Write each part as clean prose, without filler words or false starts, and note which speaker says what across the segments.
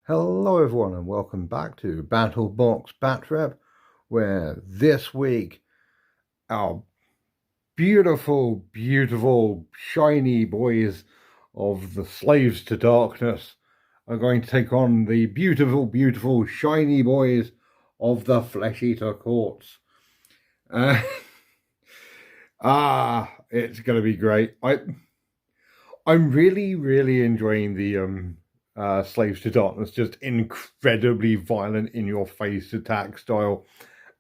Speaker 1: Hello everyone and welcome back to Battle Box Batrep, where this week our beautiful shiny boys of the Slaves to Darkness are going to take on the beautiful shiny boys of the Flesh Eater Courts. It's going to be great. I'm really enjoying the Slaves to Darkness, just incredibly violent, in-your-face attack style.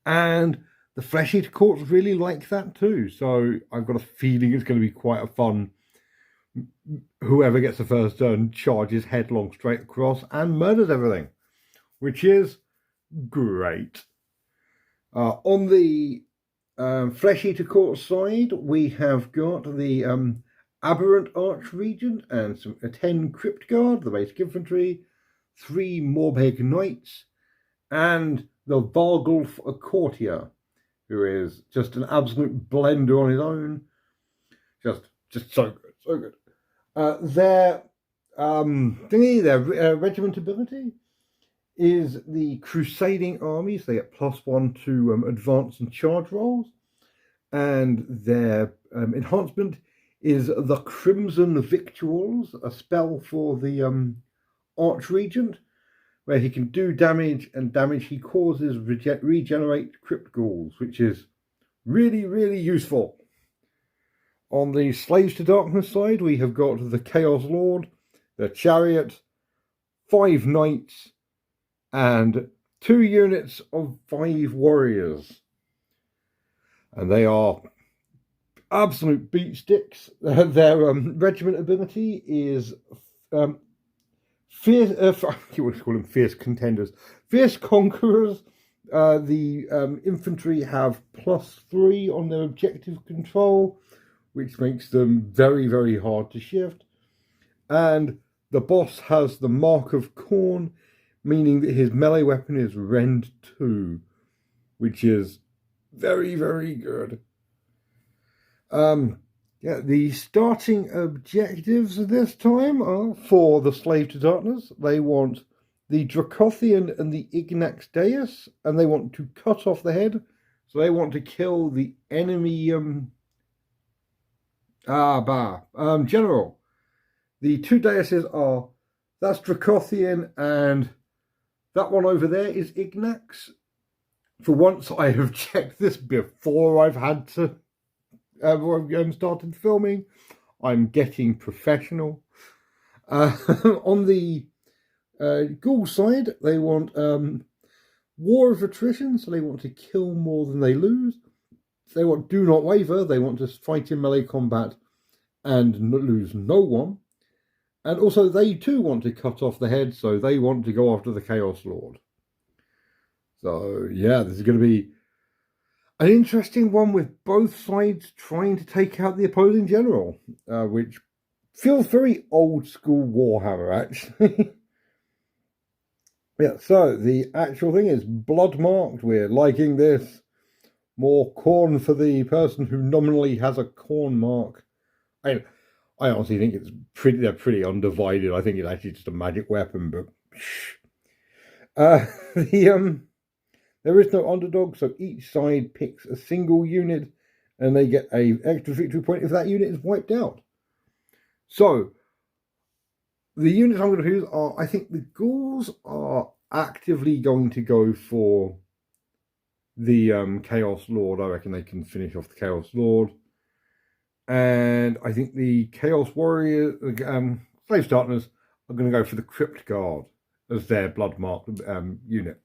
Speaker 1: And the Flesh Eater Courts really like that too. So I've got a feeling it's going to be quite a fun. Whoever gets the first turn charges headlong straight across and murders everything, which is great. On the Flesh Eater Court side, we have got the Aberrant Archregent and 10 Crypt Guard, the basic infantry, 3 Morbeg Knights, and the Vargulf Courtier, who is just an absolute blender on his own. Just so good. Their regiment ability is the Crusading Armies. They get +1 to advance and charge rolls, and their enhancement is the Crimson Victuals, a spell for the Archregent, where he can do damage, and damage he causes regenerate Crypt Ghouls, which is really useful. On the Slaves to Darkness side, we have got the Chaos Lord, the Chariot, 5 Knights, and 2 units of 5 Warriors. And they are absolute beat sticks. Their regiment ability is fierce. You want to call them fierce contenders, fierce conquerors. The infantry have +3 on their objective control, which makes them very hard to shift. And the boss has the Mark of Khorne, meaning that his melee weapon is Rend 2, which is very good. The starting objectives this time are for the Slave to Darkness. They want the Dracothian and the Ignax Deus, and they want to cut off the head. So they want to kill the enemy general. The 2 Deuses are, that's Dracothian, and that one over there is Ignax. For once, I have checked this before I've had to started filming. I'm getting professional. On the Ghoul side, they want War of Attrition, so they want to kill more than they lose. They want Do Not Waver, they want to fight in melee combat and lose no one. And also they too want to cut off the head, so they want to go after the Chaos Lord. So yeah, this is going to be an interesting one with both sides trying to take out the opposing general, which feels very old school Warhammer, actually. Yeah, so the actual thing is blood marked. We're liking this. More Khorne for the person who nominally has a Khorne mark. I honestly think they're pretty undivided. I think it's actually just a magic weapon, but there is no underdog, so each side picks a single unit and they get an extra victory point if that unit is wiped out. So, the units I'm going to use are, I think the Ghouls are actively going to go for the Chaos Lord. I reckon they can finish off the Chaos Lord. And I think the Chaos Warrior, Slave Starters, are going to go for the Crypt Guard as their blood-marked unit.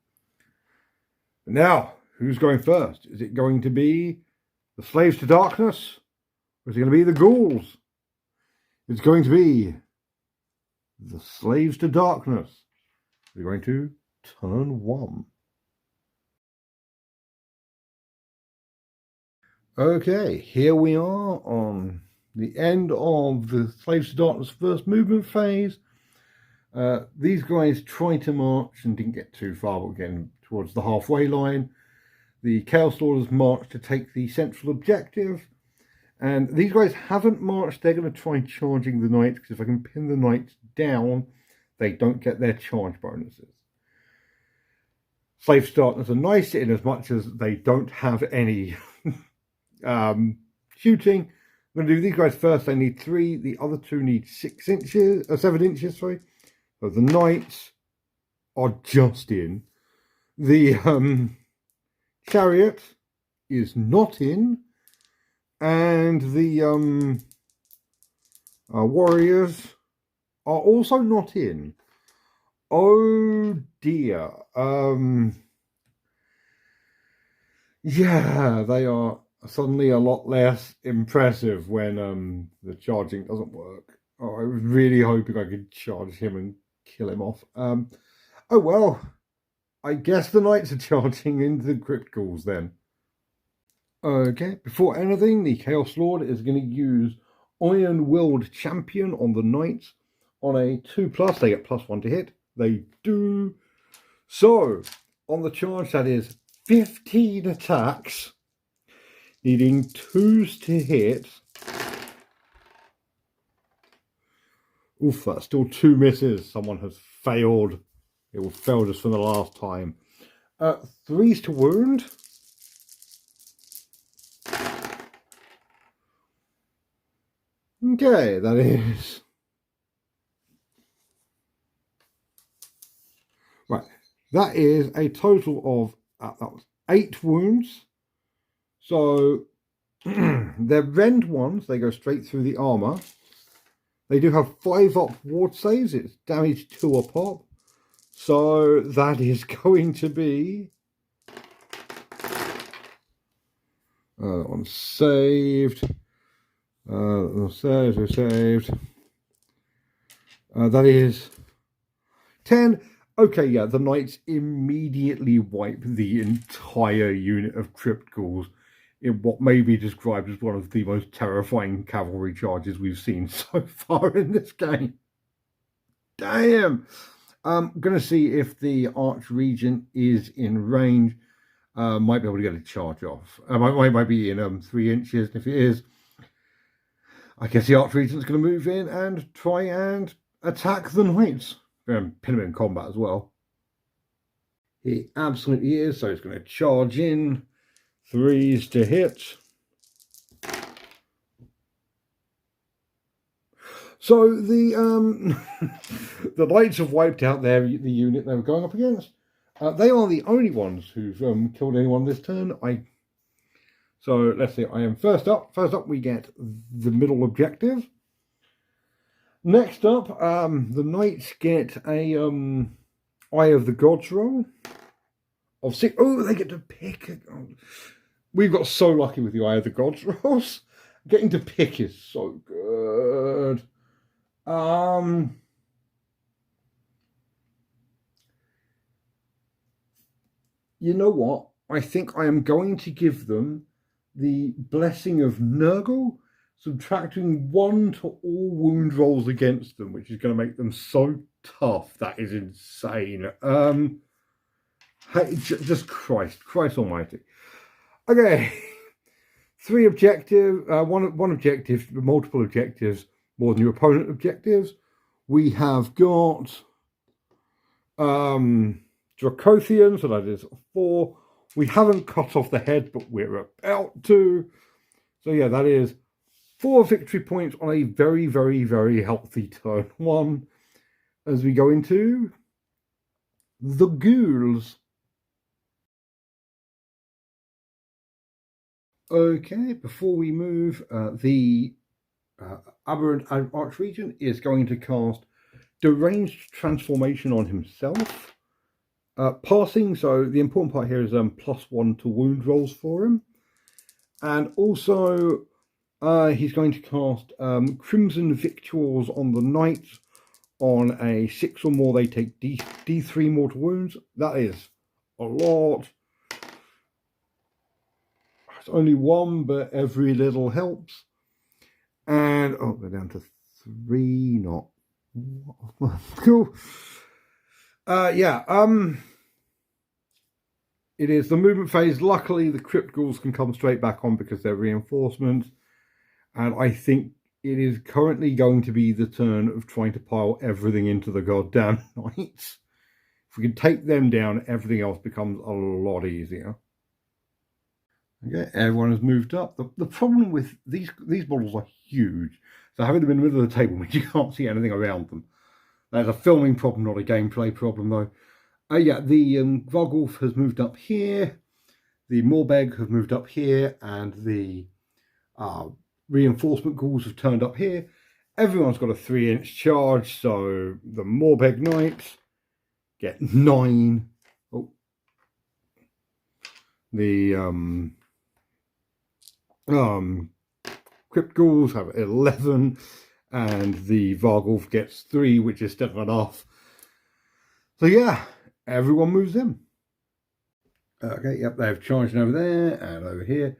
Speaker 1: Now, who's going first? Is it going to be the Slaves to Darkness? Or is it going to be the Ghouls? It's going to be the Slaves to Darkness. We're going to turn 1. Okay, here we are on the end of the Slaves to Darkness first movement phase. These guys tried to march and didn't get too far, but getting towards the halfway line. The Chaos Lords marched to take the central objective, and these guys haven't marched. They're going to try charging the Knights, because if I can pin the Knights down, they don't get their charge bonuses. Slave starters are nice in as much as they don't have any shooting. I'm going to do these guys first. They need 3. The other 2 need 7 inches. Sorry. So the knights are just in. The chariot is not in, and the warriors are also not in. Oh dear. Yeah, they are suddenly a lot less impressive when the charging doesn't work. Oh, I was really hoping I could charge him and kill him off. Oh well, I guess the knights are charging into the criticals then. Okay, before anything, the Chaos Lord is going to use Iron Willed Champion on the knights. On a 2+, they get +1 to hit. They do. So, on the charge, that is 15 attacks, needing 2s to hit. Oof, that's still 2 misses. Someone has failed. It will fail just from the last time. 3s to wound. Okay, that is... Right, that is a total of that was 8 wounds. So they're rend ones, they go straight through the armor. They do have 5 up ward saves, it's damage 2 a pop. So that is going to be... that one's saved. Saved. That is 10. Okay, yeah, the knights immediately wipe the entire unit of criticals in what may be described as one of the most terrifying cavalry charges we've seen so far in this game. Damn! I'm going to see if the Archregent is in range. Might be able to get a charge off. Might be in 3 inches. And if it is, I guess the Archregent's going to move in and try and attack the knights. Pin him in combat as well. He absolutely is. So he's going to charge in. 3s to hit. So the the knights have wiped out the unit they were going up against. They are the only ones who've killed anyone this turn. So let's see. I am first up. First up, we get the middle objective. Next up, the knights get a Eye of the Gods roll of 6. Oh, they get to pick. We've got so lucky with the Eye of the Gods rolls. Getting to pick is so good. You know what? I think I am going to give them the Blessing of Nurgle, subtracting 1 to all wound rolls against them, which is going to make them so tough. That is insane. Hey, just Christ almighty. Okay. 3 objectives, one objective, multiple objectives, more than your opponent objectives. We have got Dracothian, so that is 4. We haven't cut off the head, but we're about to. So yeah, that is 4 victory points on a very, very, very healthy turn 1. As we go into the ghouls. Okay, before we move, the Aberrant Archregent is going to cast Deranged Transformation on himself. Passing, so the important part here is +1 to wound rolls for him. And also, he's going to cast Crimson Victuals on the knights. On a 6 or more, they take D3 mortal wounds. That is a lot. It's only 1, but every little helps. And oh, they're down to 3, not cool. Yeah. It is the movement phase. Luckily, the crypt ghouls can come straight back on because they're reinforcements. And I think it is currently going to be the turn of trying to pile everything into the goddamn knights. If we can take them down, everything else becomes a lot easier. Okay, everyone has moved up. The problem with these models are huge. So having them in the middle of the table means you can't see anything around them. That's a filming problem, not a gameplay problem, though. Yeah, the Vargulf has moved up here. The Morbeg have moved up here, and the reinforcement ghouls have turned up here. Everyone's got a 3-inch charge, so the Morbeg Knights get 9. Oh. The Crypt Ghouls have 11, and the Vargulf gets 3, which is still enough. So yeah, everyone moves in. Okay, yep, they've charged over there and over here.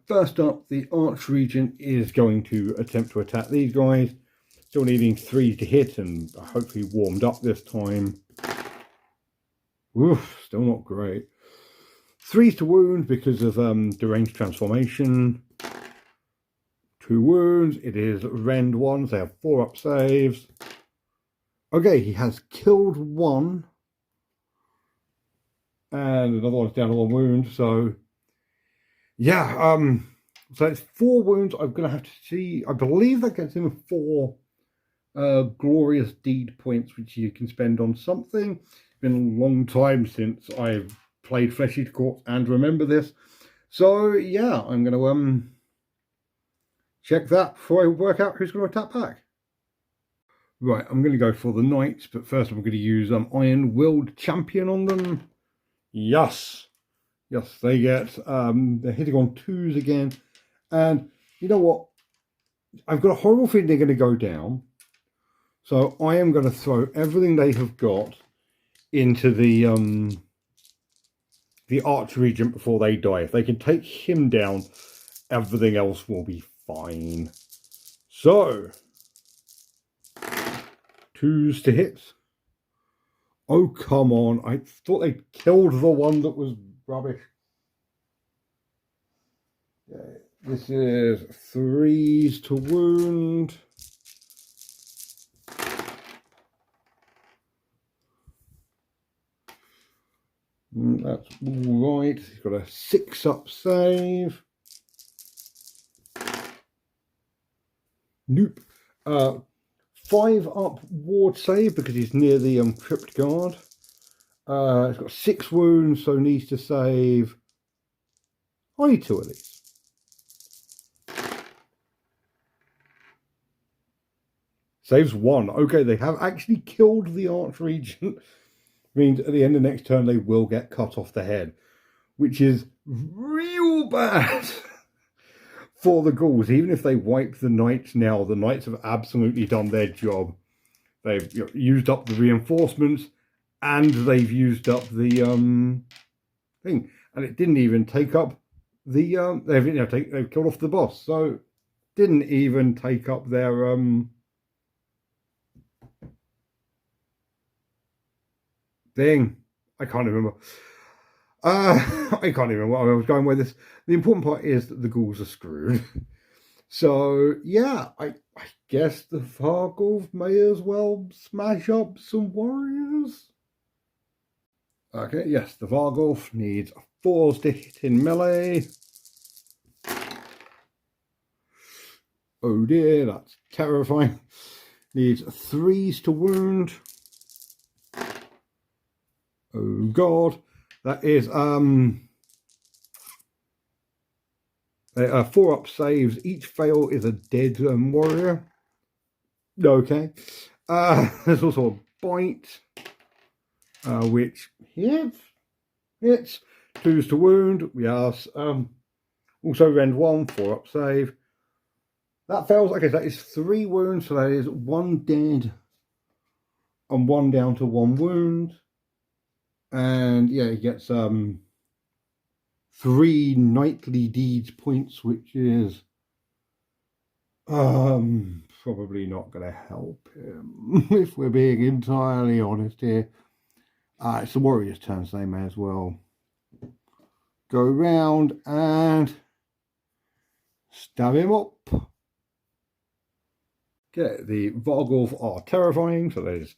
Speaker 1: First up, the Archregent is going to attempt to attack these guys. Still needing 3 to hit, and hopefully warmed up this time. Oof, still not great. 3 to wound because of deranged transformation. 2 wounds. It is rend 1. They have 4 up saves. Okay, he has killed 1. And another one's down to 1 wound. So, yeah. So it's 4 wounds. I'm going to have to see. I believe that gets him 4 glorious deed points, which you can spend on something. It's been a long time since I've played Flesh Eater Corpse and remember this. So, yeah, I'm going to check that before I work out who's going to attack back. Right, I'm going to go for the Knights, but first I'm going to use Iron-Willed Champion on them. Yes. Yes, they get, they're hitting on 2s again. And you know what? I've got a horrible feeling they're going to go down. So I am going to throw everything they have got into the Archregent before they die. If they can take him down, everything else will be fine. So, 2s to hit. Oh, come on. I thought they killed the one that was rubbish. Okay. This is 3s to wound. That's all right. He's got a 6 up save. Nope. 5 up ward save because he's near the Crypt Guard. He's got 6 wounds, so needs to save only 2 of these. Saves 1. Okay, they have actually killed the Archregent. Means at the end of next turn they will get cut off the head, which is real bad for the ghouls. Even if they wipe the Knights now, the Knights have absolutely done their job. They've used up the reinforcements and they've used up the thing, and it didn't even take up the they've killed off the boss, so didn't even take up their thing. I can't remember. I can't even remember where I was going with this. The important part is that the ghouls are screwed. So, yeah, I guess the Vargulf may as well smash up some warriors. Okay, yes, the Vargulf needs 4s to hit in melee. Oh dear, that's terrifying. Needs 3s to wound. Oh god, that is 4 up saves. Each fail is a dead warrior. Okay. There's also a bite, which hits. 2s to wound. Yes. Also rend 1, 4 up save. That fails. Okay, that is 3 wounds, so that is 1 dead and 1 down to 1 wound. And yeah, he gets 3 knightly deeds points, which is probably not going to help him if we're being entirely honest here. It's the warrior's turn, so they may as well go round and stab him up. Okay, the Vargulf are terrifying, so there's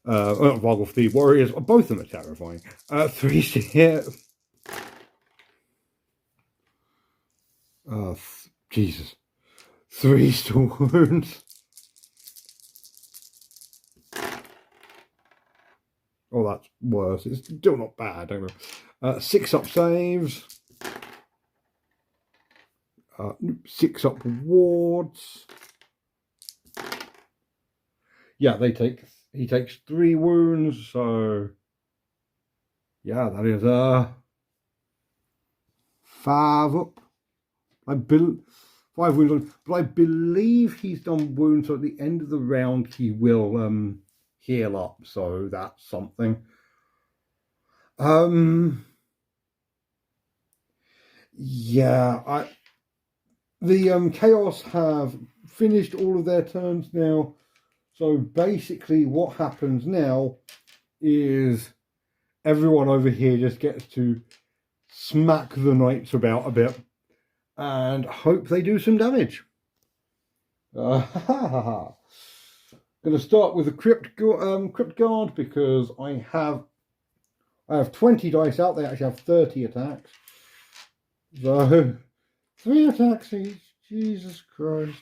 Speaker 1: well, Vargulf the warriors, both of them are terrifying. 3 to hit. Jesus. 3 to wounds. Oh, that's worse. It's still not bad. Don't know. 6 up saves. 6 up wards. Yeah, he takes 3 wounds, so yeah, that is 5 up. 5 wounds on, but I believe he's done wounds, so at the end of the round he will heal up, so that's something. Yeah, the Chaos have finished all of their turns now. So basically what happens now is everyone over here just gets to smack the knights about a bit and hope they do some damage. Going to start with the Crypt Guard because I have 20 dice out. They actually have 30 attacks. So 3 attacks each. Jesus Christ.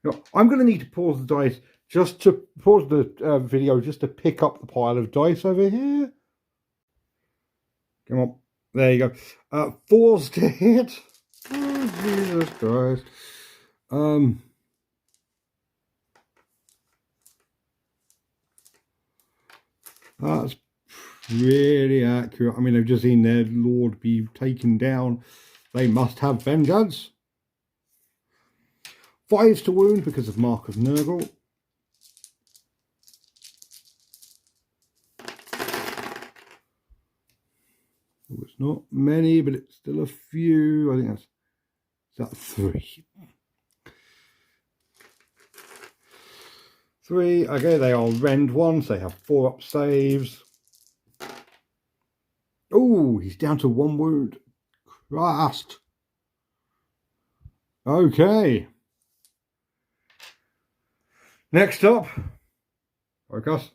Speaker 1: No, I'm going to need to pause the dice just to pause the video just to pick up the pile of dice over here. Come on. There you go. 4s to hit. Oh, Jesus Christ. That's really accurate. I mean, they've just seen their lord be taken down. They must have vengeance. 5s to wound because of Mark of Nurgle. Oh, it's not many, but it's still a few. I think that's 3. 3. Okay, they are rend 1, so they have 4 up saves. Oh, he's down to 1 wound. Christ. Okay. Next up, focus.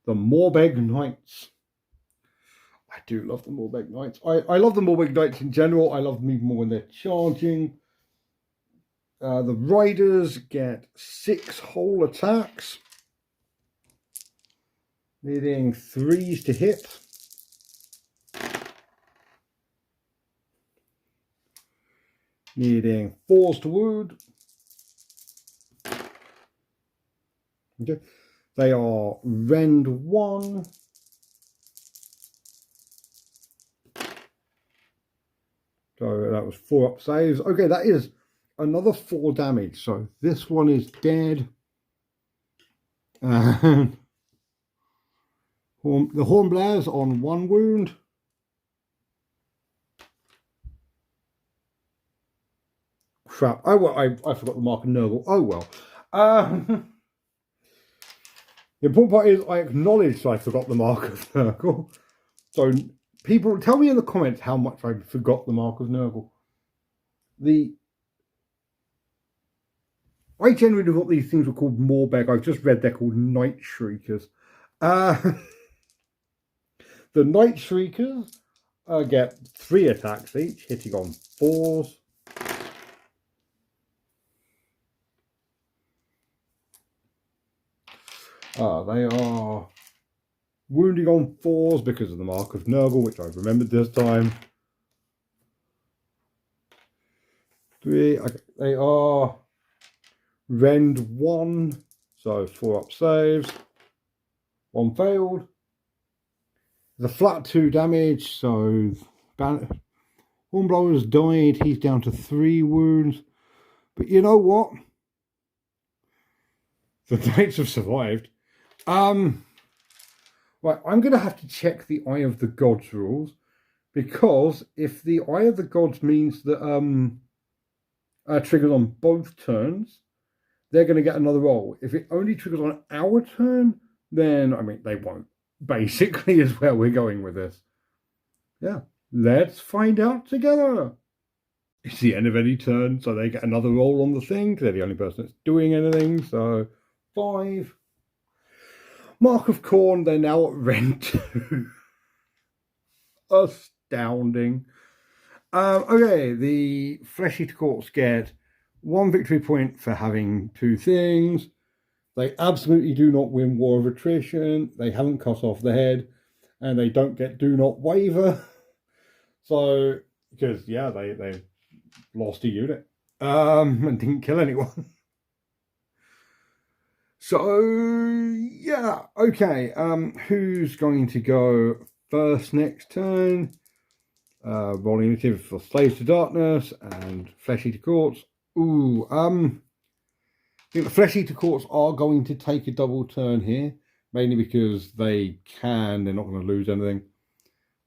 Speaker 1: The Morbeg Knights. I do love the Morbeg Knights. I love the Morbeg Knights in general. I love them even more when they're charging. The Riders get 6 whole attacks, needing 3s to hit. Needing 4s to wound. Okay. They are rend 1. So that was 4 up saves. Okay, that is another 4 damage. So this one is dead. And the Hornblares on 1 wound. Crap. Oh, well, I forgot the Mark of Nurgle. Oh, well. The important part is I acknowledged I forgot the Mark of Nurgle. So people, tell me in the comments how much I forgot the Mark of Nurgle. I generally thought these things were called Morbeg. I've just read they're called Night Shriekers. The Night Shriekers get 3 attacks each, hitting on 4s. They are wounding on 4s because of the Mark of Nurgle, which I've remembered this time. 3. Okay, they are rend 1, so 4 up saves. 1 failed. The flat 2 damage, so Hornblower's died. He's down to 3 wounds. But you know what? The Knights have survived. Right, I'm going to have to check the Eye of the Gods rules, because if the Eye of the Gods means that triggers on both turns, they're going to get another roll. If it only triggers on our turn, then, I mean, they won't. Basically is where we're going with this. Yeah, let's find out together. It's the end of any turn, so they get another roll on the thing. They're the only person that's doing anything. So 5. Mark of Corn, they're now at rent. Astounding. Okay, the Flesh-Eater Corpse get 1 victory point for having 2 things. They absolutely do not win War of Attrition. They haven't cut off the head. And they don't get Do Not Waver. So, because, yeah, they lost a unit. And didn't kill anyone. So, yeah, okay. Who's going to go first next turn? Rolling initiative for Slaves to Darkness and Flesh Eater Courts. Ooh, I think the Flesh Eater Courts are going to take a double turn here, mainly because they're not going to lose anything.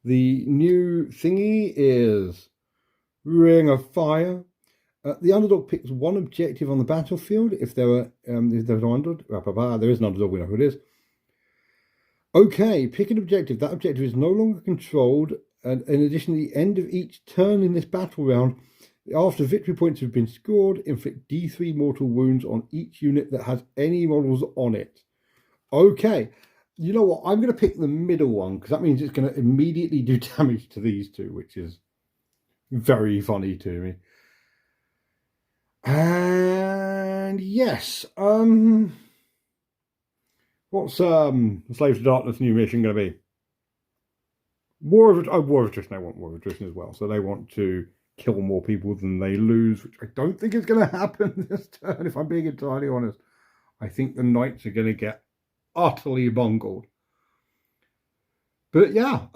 Speaker 1: The new thingy is Ring of Fire. The underdog picks 1 objective on the battlefield. If there's an underdog, there is an underdog, we know who it is. Okay, pick an objective. That objective is no longer controlled. And in addition, at the end of each turn in this battle round, after victory points have been scored, inflict D3 mortal wounds on each unit that has any models on it. Okay, you know what? I'm going to pick the middle one because that means it's going to immediately do damage to these two, which is very funny to me. And yes, what's Slaves to Darkness new mission going to be? War of Attrition. They want War of Attrition as well, so they want to kill more people than they lose, which I don't think is going to happen this turn. If I'm being entirely honest, I think the Knights are going to get utterly bungled. But yeah,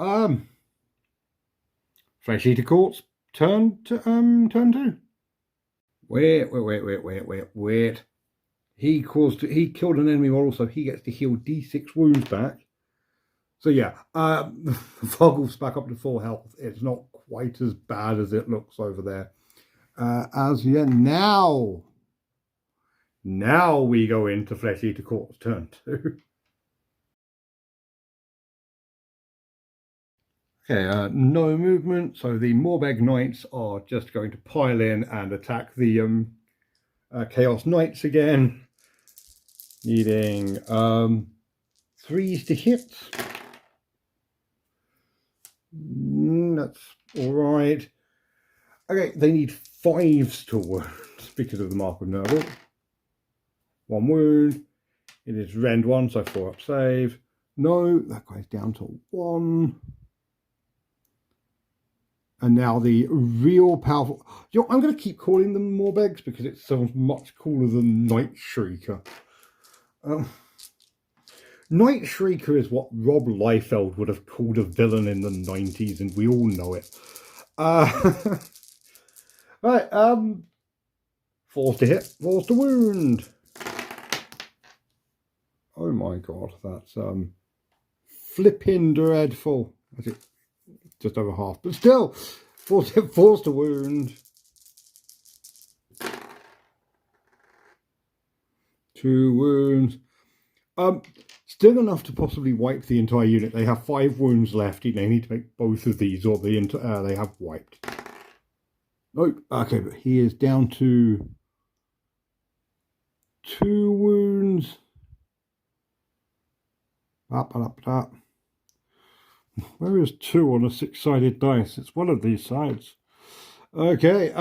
Speaker 1: Flesh Eater Courts turn 2. Wait. He killed an enemy model, so he gets to heal D6 wounds back. So yeah, Vogel's back up to 4 health. It's not quite as bad as it looks over there. Now we go into Flesh Eater Court's turn 2. Okay, no movement. So the Morbeg Knights are just going to pile in and attack the Chaos Knights again, needing 3s to hit. That's all right. Okay, they need 5s to wound because of the Mark of Nurgle. 1 wound. It is rend 1, so 4 up save. No, that goes down to 1. And now the real powerful... You know, I'm going to keep calling them Morbegs because it sounds much cooler than Night Shrieker. Night Shrieker is what Rob Liefeld would have called a villain in the 90s, and we all know it. Right, 4s to hit, 4s to wound. Oh my god, that's flipping dreadful. That's it. Just over half, but still, 4s to wound. 2 wounds. Still enough to possibly wipe the entire unit. They have 5 wounds left. They need to make both of these, or they have wiped. Oh, okay, but he is down to 2 wounds. Up. Where is 2 on a 6-sided dice? It's one of these sides. Okay,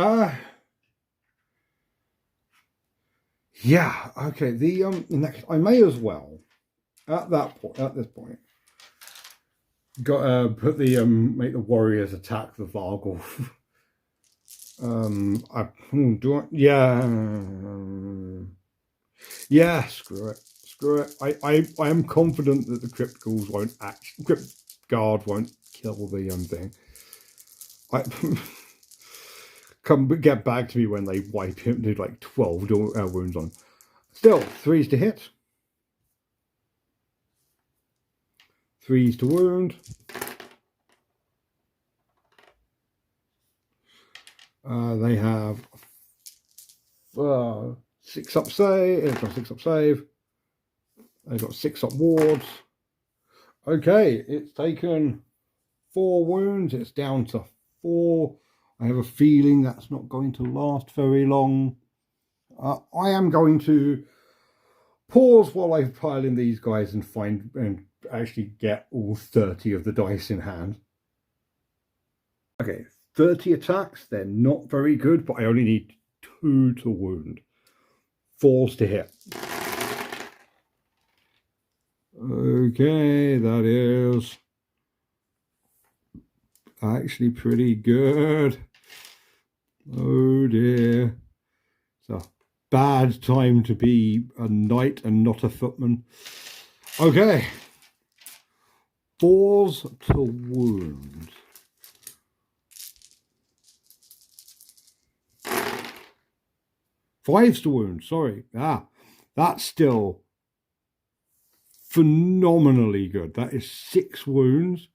Speaker 1: yeah, okay. The in that case, I may as well at this point put the make the warriors attack the Vargul. Yeah, screw it. I am confident that the Crypt Guard won't kill the thing. Get back to me when they wipe him, do like 12 wounds on. Still, 3s to hit. 3s to wound. They have 6 up save. It's got 6 up save. They've got 6 up wards. Okay, it's taken 4 wounds. It's down to 4. I have a feeling that's not going to last very long. I am going to pause while I pile in these guys and find and actually get all 30 of the dice in hand. Okay, 30 attacks. They're not very good, but I only need 2 to wound. 4s to hit. Okay, that is actually pretty good. Oh dear. It's a bad time to be a knight and not a footman. Okay. 4s to wound. Fives to wound, sorry. That's still phenomenally good. That is 6 wounds.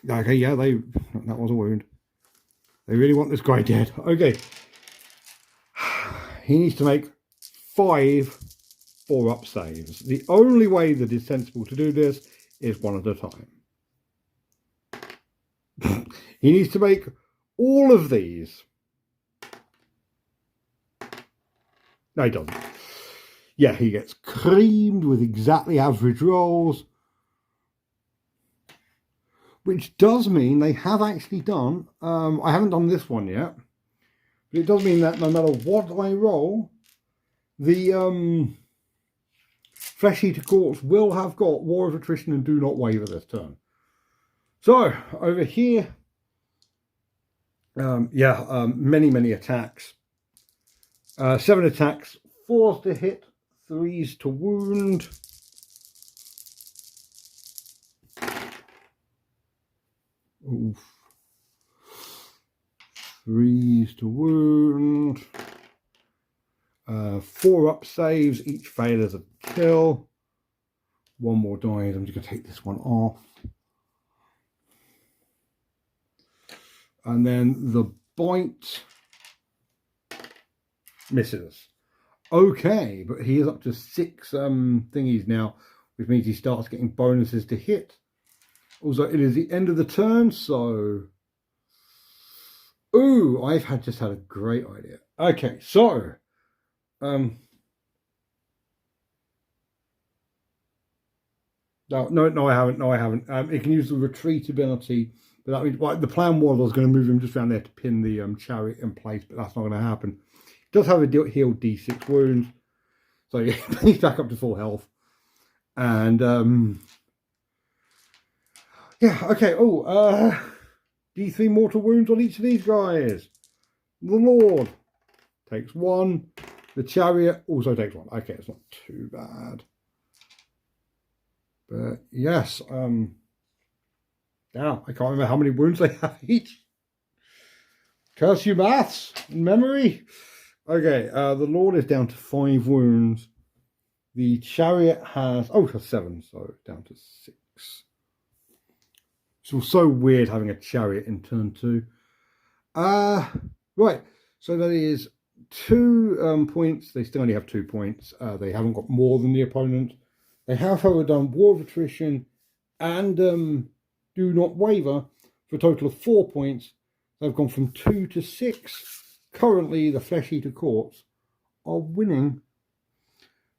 Speaker 1: Okay, yeah, that was a wound. They really want this guy dead. Okay. He needs to make 5 4-up saves. The only way that is sensible to do this is one at a time. He needs to make all of these. No, he doesn't. Yeah, he gets creamed with exactly average rolls, which does mean they have actually done, I haven't done this one yet, but it does mean that no matter what I roll, the Flesh Eater Corpse will have got War of Attrition and Do Not Waver this turn. So, over here, many attacks. 7 attacks, 4s to hit, 3s to wound. Oof. 3s to wound. 4-up saves, each fail is a kill. 1 more dies, I'm just going to take this one off. And then the bite misses. Okay, but he is up to 6 thingies now, which means he starts getting bonuses to hit. Also, it is the end of the turn, so... Ooh, I've just had a great idea. Okay, so... No, I haven't. It can use the retreat ability, but that means, like, the plan was I was going to move him just around there to pin the chariot in place, but that's not going to happen. It does have a healed D6 wounds, so yeah, he's back up to full health. And yeah, okay. Oh, D3 mortal wounds on each of these guys. The Lord takes 1. The chariot also takes 1. Okay, it's not too bad. But yes, yeah, I can't remember how many wounds they have each. Curse you, maths and memory. Okay, the Lord is down to 5 wounds. The chariot has, oh, it has 7, so down to 6. It's so weird having a chariot in turn 2. Right, so that is 2 points. They still only have 2 points. They haven't got more than the opponent. They have, however, done War of Attrition and Do Not Waver for a total of 4 points. They've gone from 2 to 6. Currently, the Flesh Eater Corpse are winning.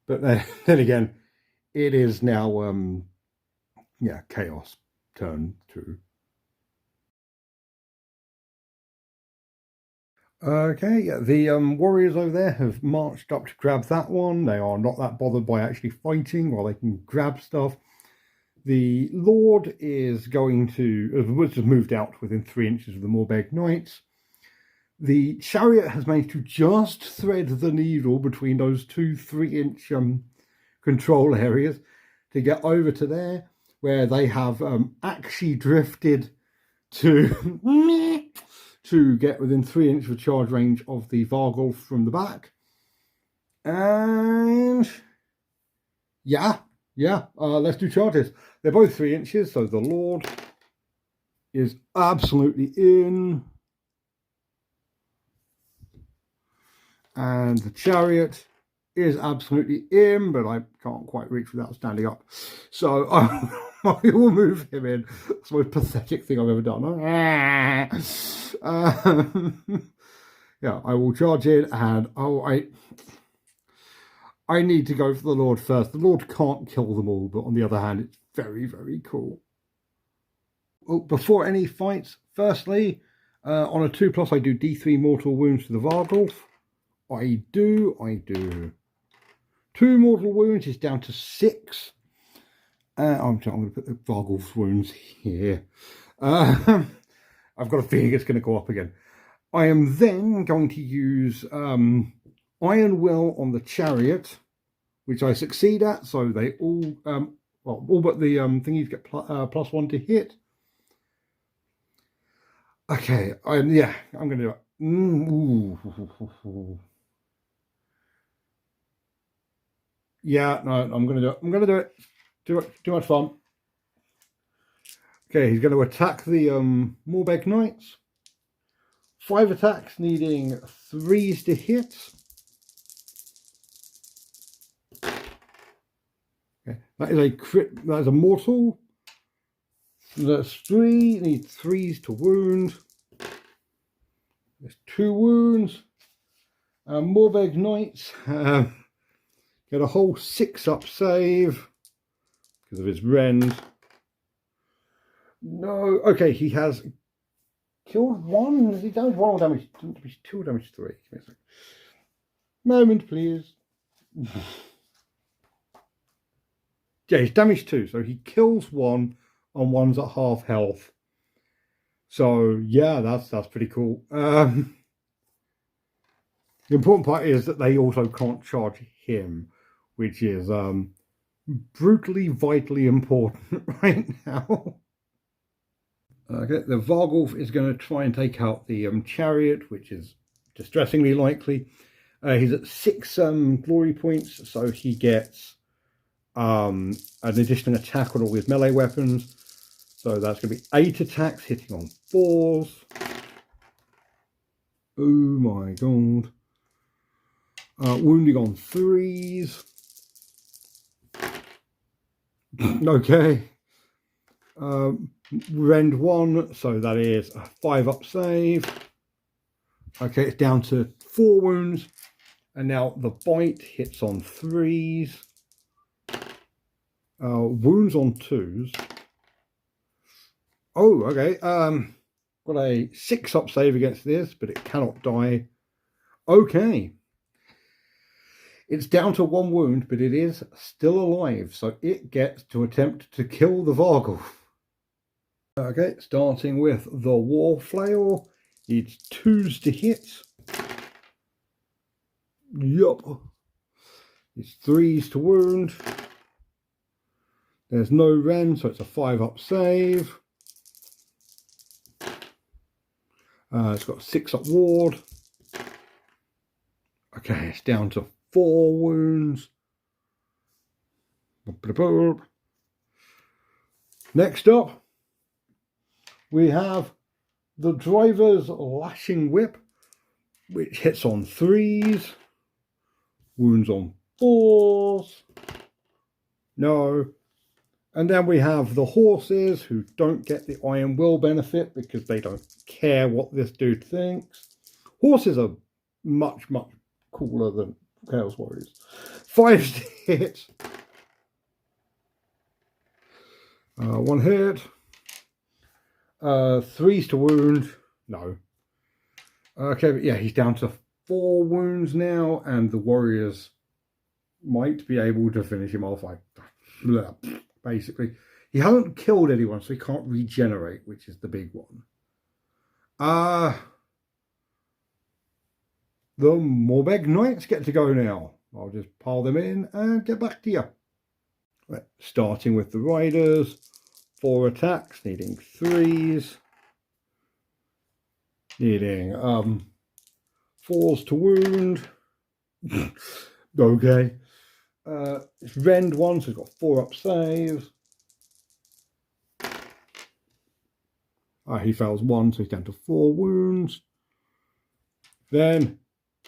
Speaker 1: But then again, it is now, Chaos turn 2. Okay, the warriors over there have marched up to grab that one. They are not that bothered by actually fighting while they can grab stuff. The Lord is going to, was just moved out within 3 inches of the Morbeg Knights. The chariot has managed to just thread the needle between those 2 3-inch control areas to get over to there, where they have actually drifted to to get within 3 inches of charge range of the Vargolf from the back. And yeah, let's do charges. They're both 3 inches, so the Lord is absolutely in. And the chariot is absolutely in, but I can't quite reach without standing up. So I will move him in. It's the most pathetic thing I've ever done. Yeah, I will charge in, and I need to go for the Lord first. The Lord can't kill them all, but on the other hand, it's very, very cool. Oh, before any fights, firstly, on a 2+, I do D3 mortal wounds to the Vargulf. I do. 2 mortal wounds is down to 6. I'm going to put the Vargulf's wounds here. I've got a feeling it's going to go up again. I am then going to use Iron Will on the chariot, which I succeed at. So they all, well, all but the thingies get +1 to hit. Okay, I'm going to do it. Yeah, no, I'm going to do it. I'm going to do it. Too much fun. Okay, he's going to attack the Morbeg Knights. 5 attacks, needing 3s to hit. Okay, that is a crit. That is a mortal. That's 3. Need 3s to wound. There's 2 wounds. Morbeg Knights get a whole 6-up save because of his rend. No, okay, he has killed 1. Has he damaged 1 or damaged 2 or damaged 3? Moment, please. Yeah, he's damaged 2, so he kills 1 on ones at half health. So yeah, that's pretty cool. The important part is that they also can't charge him, which is brutally, vitally important right now. Okay, the Vargulf is going to try and take out the chariot, which is distressingly likely. He's at 6 glory points, so he gets an additional attack on all his melee weapons. So that's going to be 8 attacks hitting on 4s. Oh my god. Wounding on 3s. Okay. Rend 1, so that is a 5-up save. Okay, it's down to 4 wounds. And now the bite hits on 3s. Wounds on 2s. Oh, okay. Got a 6-up save against this, but it cannot die. Okay. It's down to 1 wound, but it is still alive, so it gets to attempt to kill the Vargulf. Okay, starting with the War Flail. Needs 2s to hit. Yup. It's 3s to wound. There's no rend, so it's a 5-up save. It's got a 6-up ward. Okay, it's down to 4 wounds. Next up, we have the Driver's Lashing Whip, which hits on 3s. Wounds on 4s. No. And then we have the horses, who don't get the Iron Will benefit because they don't care what this dude thinks. Horses are much, much cooler than Chaos Warriors. 5s to hit. 1 hit. 3s to wound. No. Okay, but yeah, he's down to 4 wounds now, and the warriors might be able to finish him off. Basically, he hasn't killed anyone, so he can't regenerate, which is the big one. The Morbeg Knights get to go now. I'll just pile them in and get back to you. Right, starting with the riders. 4 attacks, needing 3s. Needing 4s to wound. Okay. It's rend 1, so he's got 4-up saves. He fails 1, so he's down to 4 wounds. Then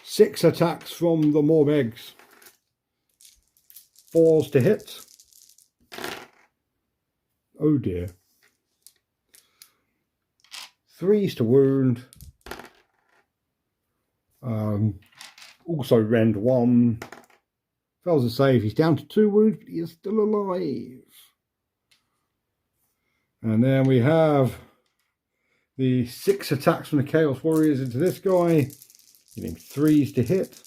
Speaker 1: 6 attacks from the Morbegs. 4s to hit. Oh dear. 3s to wound. Also rend 1. Fails to save. He's down to 2 wounds, but he is still alive. And then we have the 6 attacks from the Chaos Warriors into this guy. Getting 3s to hit.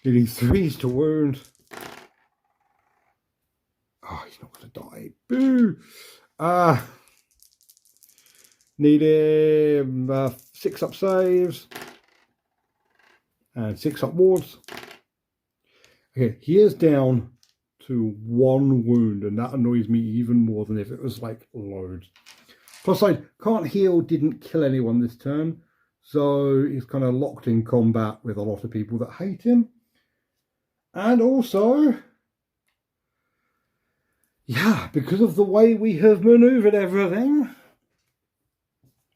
Speaker 1: Getting 3s to wound. Oh, he's not going to die. Boo! Needed 6 up saves. And 6 up wards. Okay, he is down to 1 wound, and that annoys me even more than if it was like loads. Plus side, can't heal, didn't kill anyone this turn, so he's kind of locked in combat with a lot of people that hate him. And also, yeah, because of the way we have maneuvered everything,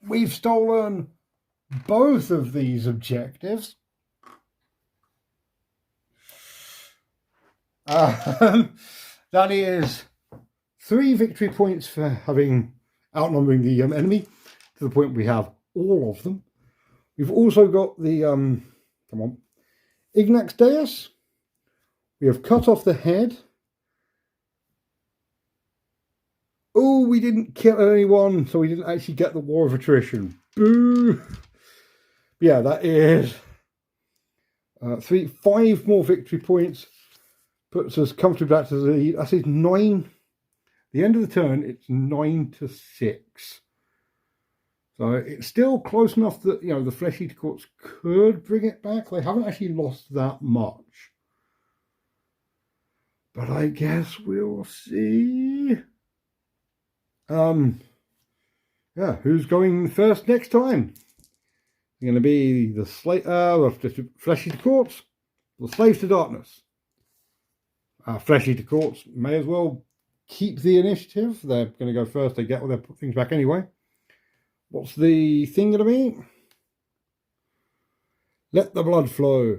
Speaker 1: we've stolen both of these objectives. That is 3 victory points for having outnumbering the enemy to the point we have all of them. We've also got the Ignax Deus. We have cut off the head. Oh, we didn't kill anyone, so we didn't actually get the War of Attrition. Boo! Yeah, that is 5 more victory points. Puts us comfortably back to the lead. I say 9. The end of the turn, it's 9 to 6. So it's still close enough that, you know, the Flesh Eater Courts could bring it back. They haven't actually lost that much. But I guess we'll see. Yeah, who's going first next time? It's going to be the Flesh Eater Courts, the Slaves to Darkness. Flesh Eater Courts may as well keep the initiative. They're going to go first. They get all their things back anyway. What's the thing going to be? Let the blood flow.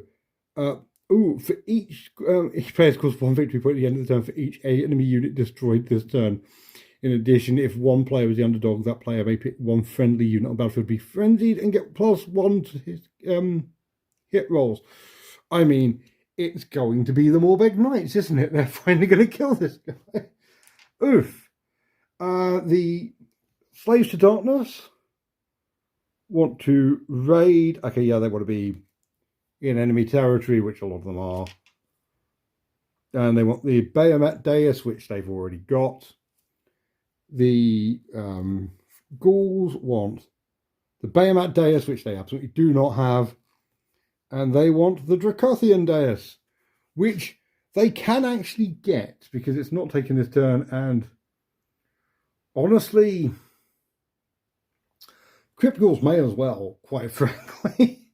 Speaker 1: For each player scores 1 victory point at the end of the turn for each enemy unit destroyed this turn. In addition, if one player is the underdog, that player may pick 1 friendly unit on the battlefield, be frenzied, and get +1 to his hit rolls. I mean, it's going to be the Morbeg Knights, isn't it? They're finally going to kill this guy. Oof. The Slaves to Darkness want to raid. Okay, yeah, they want to be in enemy territory, which a lot of them are. And they want the Bahamut Deus, which they've already got. The Ghouls want the Bahamut Deus, which they absolutely do not have. And they want the Dracothian Deus, which they can actually get because it's not taking this turn. And honestly, Crypt Ghouls may as well, quite frankly.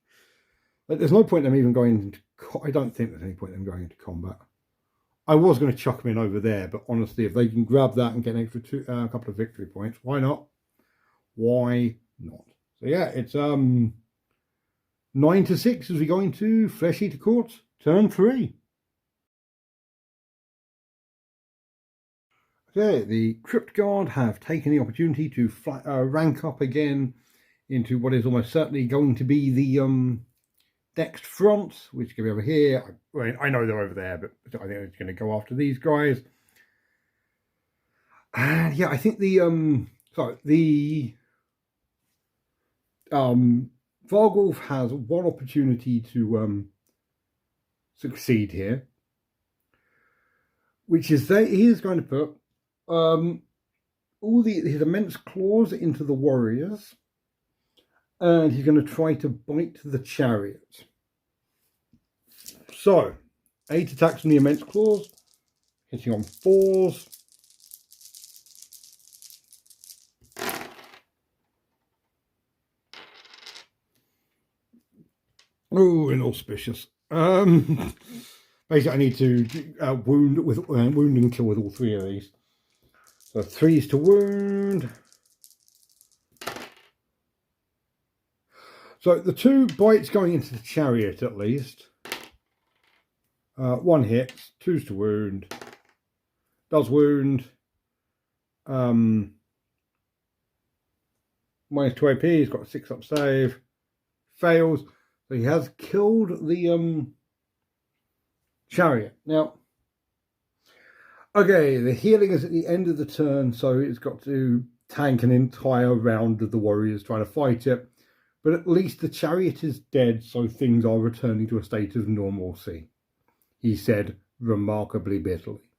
Speaker 1: But there's no point in them even going into... I don't think there's any point in them going into combat. I was going to chuck them in over there, but honestly, if they can grab that and get an extra a couple of victory points, why not? Why not? So yeah, it's 9 to 6 as we go into Flesh Eater Courts, turn 3. Okay, the Crypt Guard have taken the opportunity to rank up again into what is almost certainly going to be the next front, which can be over here. I know they're over there, but I think it's going to go after these guys. And yeah, I think the Vargulf has 1 opportunity to succeed here, which is that he is going to put all his immense claws into the warriors, and he's going to try to bite the chariot. So, 8 attacks on the immense claws, hitting on 4s. Oh, inauspicious. Basically, I need to wound and kill with all 3 of these. So 3s to wound. So the 2 bites going into the chariot at least. 1 hit, 2s to wound. Does wound. -2 AP. He's got a 6-up save. Fails. So he has killed the chariot. Now, okay, the healing is at the end of the turn, so it's got to tank an entire round of the warriors trying to fight it. But at least the chariot is dead, so things are returning to a state of normalcy, he said remarkably bitterly.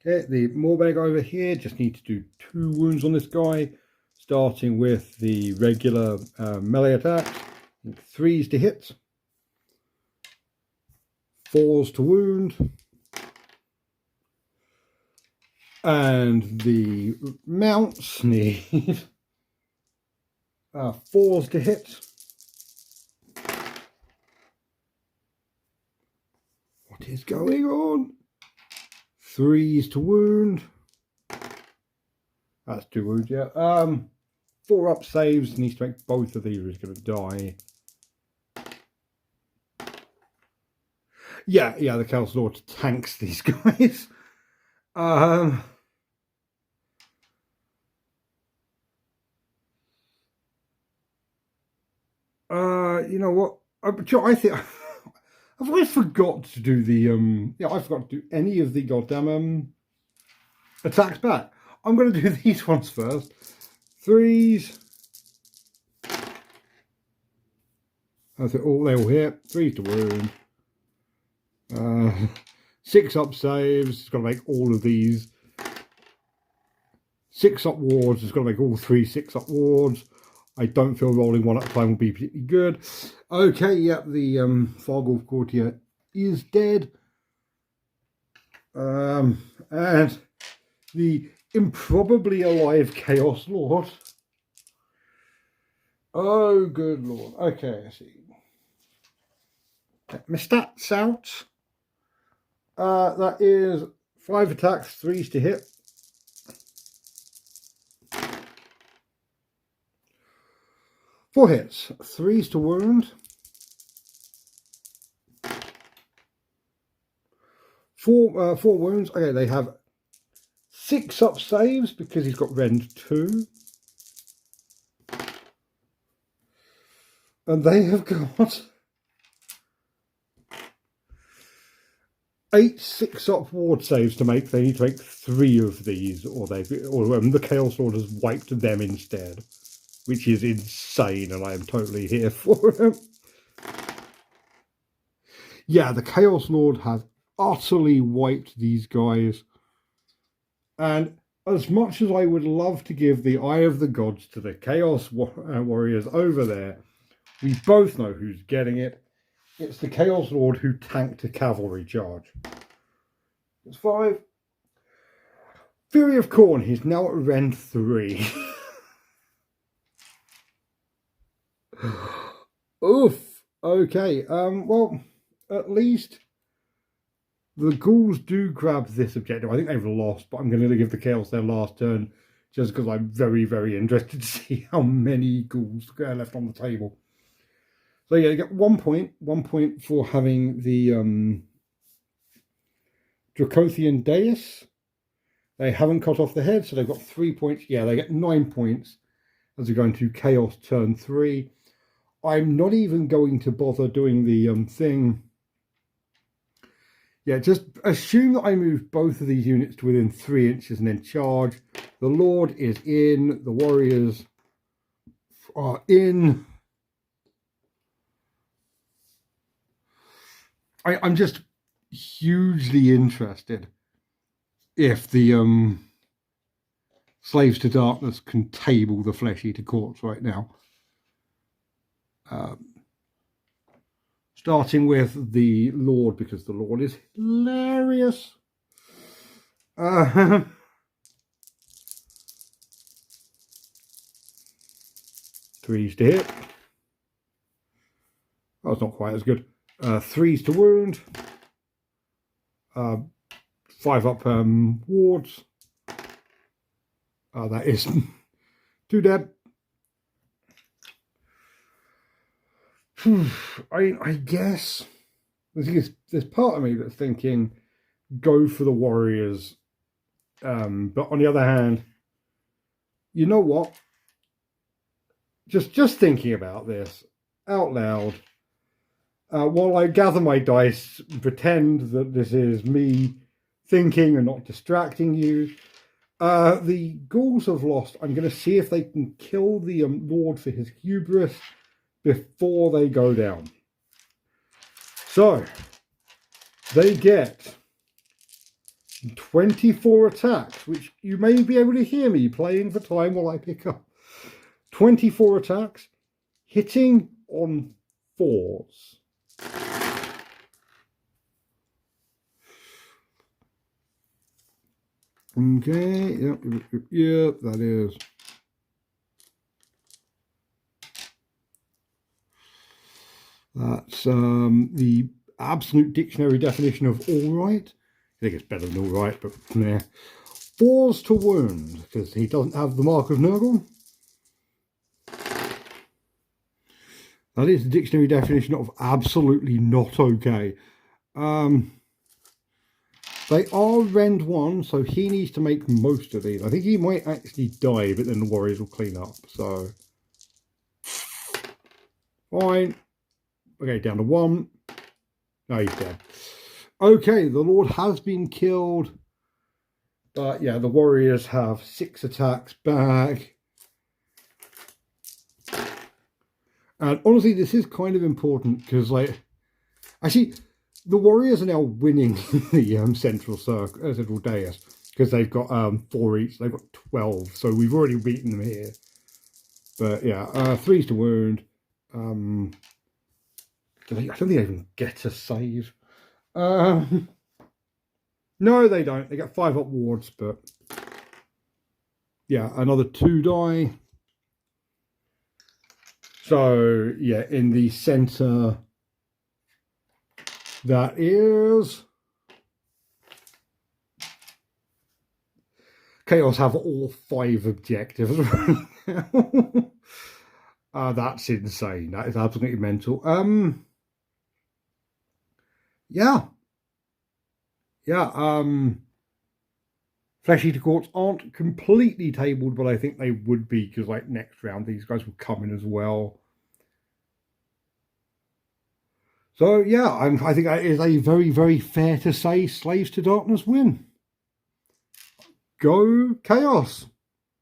Speaker 1: Okay, the Moorbeg over here just need to do 2 wounds on this guy, starting with the regular melee attacks. 3s to hit, 4s to wound, and the mounts need 4s to hit. What is going on? 3s to wound. That's 2 wounds, yeah. 4-up saves, needs to make both of these, or he's going to die. Yeah, the Chaos Lord tanks these guys. You know what? I think I've always forgot to do the I forgot to do any of the goddamn attacks back. I'm going to do these ones first. 3s. I think they all hit. 3s to wound. 6-up saves. It's got to make all of these. 6-up wards. It's got to make all 3 6-up wards. I don't feel rolling one at a time will be particularly good. Okay, yep, the Fargolf Courtier is dead. And the improbably alive Chaos Lord. Oh, good lord. Okay, I see. My stats out. That is 5 attacks, 3s to hit. 4 hits, 3s to wound. 4 wounds. Okay, they have 6-up saves because he's got rend 2. And they have got 8 6-up ward saves to make. They need to make 3 of these, or the Chaos Lord has wiped them instead, which is insane, and I am totally here for it. Yeah, the Chaos Lord has utterly wiped these guys, and as much as I would love to give the Eye of the Gods to the Chaos Warriors over there, we both know who's getting it. It's the Chaos Lord who tanked a cavalry charge. It's 5. Fury of Khorne, he's now at rend 3. Oof. Okay, well, at least the ghouls do grab this objective. I think they've lost, but I'm going to give the Chaos their last turn just because I'm very, very interested to see how many ghouls are left on the table. So yeah, you get 1 point. 1 point for having the Dracothian Deus. They haven't cut off the head, so they've got 3 points. Yeah, they get 9 points as we go into Chaos turn 3. I'm not even going to bother doing the thing. Yeah, just assume that I move both of these units to within 3 inches and then charge. The Lord is in. The warriors are in. I'm just hugely interested if the Slaves to Darkness can table the Flesh Eater Corpse right now. Starting with the Lord, because the Lord is hilarious. 3s to hit. That's not quite as good. 3s to wound. 5-up wards. That is 2 dead. I guess there's part of me that's thinking go for the warriors But on the other hand, you know what? Just thinking about this out loud, while I gather my dice, pretend that this is me thinking and not distracting you. The ghouls have lost. I'm going to see if they can kill the Lord for his hubris before they go down. So, they get 24 attacks, which you may be able to hear me playing for time while I pick up. 24 attacks, hitting on 4s. Okay, yep, that is. That's the absolute dictionary definition of all right. I think it's better than all right, but nah. 4s to wound, because he doesn't have the mark of Nurgle. That is the dictionary definition of absolutely not okay. They are rend 1, so he needs to make most of these. I think he might actually die, but then the Warriors will clean up. So, fine. Okay, down to 1. No, he's dead. Okay, the Lord has been killed. But yeah, the Warriors have 6 attacks back. And honestly, this is kind of important because, like, actually, the Warriors are now winning the central circle, central dais, because they've got 4 each. They've got 12, so we've already beaten them here. But yeah, 3s to wound. I don't think they even get a save. No, they don't. They get 5 up wards, but yeah, another 2 die. So yeah, in the center, that is Chaos have all 5 objectives right now. That's insane. That is absolutely mental. Yeah. Flesh Eater Courts aren't completely tabled, but I think they would be, because like next round these guys will come in as well. So yeah, I think that is a very, very fair to say Slaves to Darkness win. Go Chaos.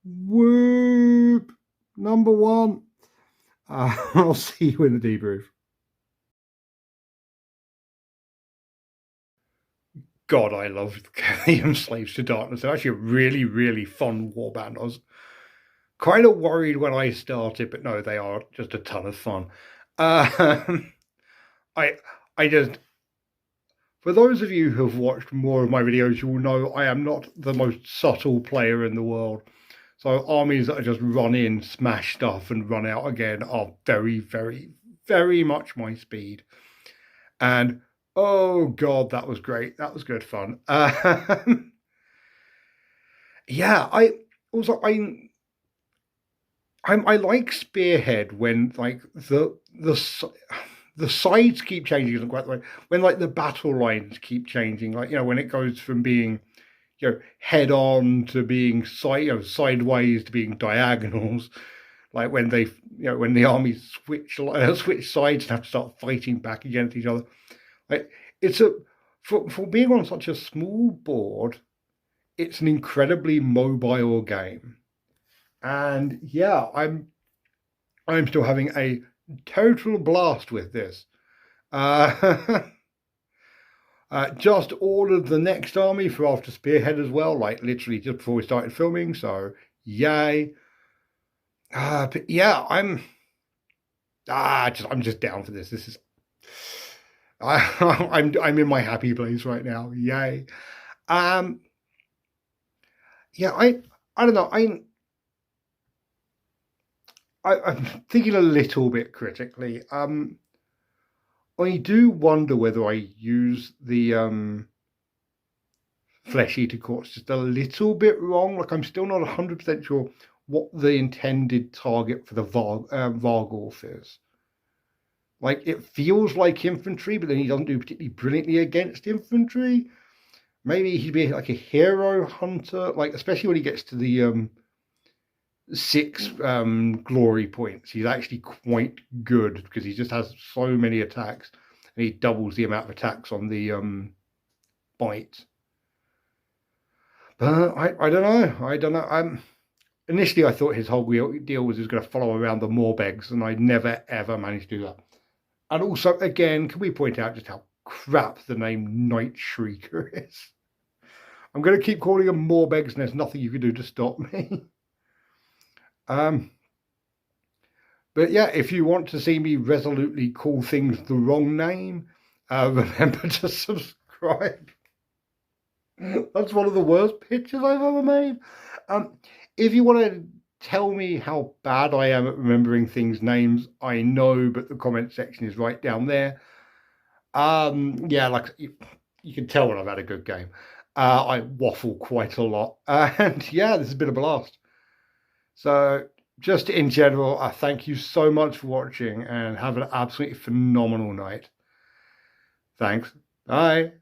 Speaker 1: Whoop. Number 1. I'll see you in the debrief. God, I love the Slaves to Darkness. They're actually a really, really fun warband. I was kind of worried when I started, but no, they are just a ton of fun. I just, for those of you who have watched more of my videos, you will know I am not the most subtle player in the world. So armies that just run in, smash stuff, and run out again are very, very, very much my speed. And oh God, that was great. That was good fun. Yeah, I like Spearhead when like the sides keep changing, isn't quite the way. When like the battle lines keep changing, like, you know, when it goes from being, you know, head on to being sideways to being diagonals, like when they, you know, when the armies switch sides and have to start fighting back against each other. Like, it's for being on such a small board, it's an incredibly mobile game. And yeah, I'm still having a total blast with this. Just ordered the next army for after Spearhead as well, like literally just before we started filming. So yay! But yeah, I'm just down for this. This is I'm in my happy place right now. Yay! Yeah, I don't know. I'm thinking a little bit critically. I do wonder whether I use the Flesh Eater Courts just a little bit wrong. Like, I'm still not 100% sure what the intended target for the Vargolf is. Like, it feels like infantry, but then he doesn't do particularly brilliantly against infantry. maybe he'd be like a hero hunter, like especially when he gets to the 6 glory points. He's actually quite good because he just has so many attacks, and he doubles the amount of attacks on the bite. But I don't know. I don't know. Initially, I thought his whole deal was he was going to follow around the Morbegs, and I never ever managed to do that. And also, again, can we point out just how crap the name Night Shrieker is? I'm going to keep calling him Morbegs, and there's nothing you can do to stop me. But yeah, if you want to see me resolutely call things the wrong name, remember to subscribe. That's one of the worst pictures I've ever made. If you want to tell me how bad I am at remembering things' names, I know, but the comment section is right down there. Yeah, like you can tell when I've had a good game. I waffle quite a lot. And yeah, this has been a blast. So just in general, I thank you so much for watching and have an absolutely phenomenal night. Thanks. Bye.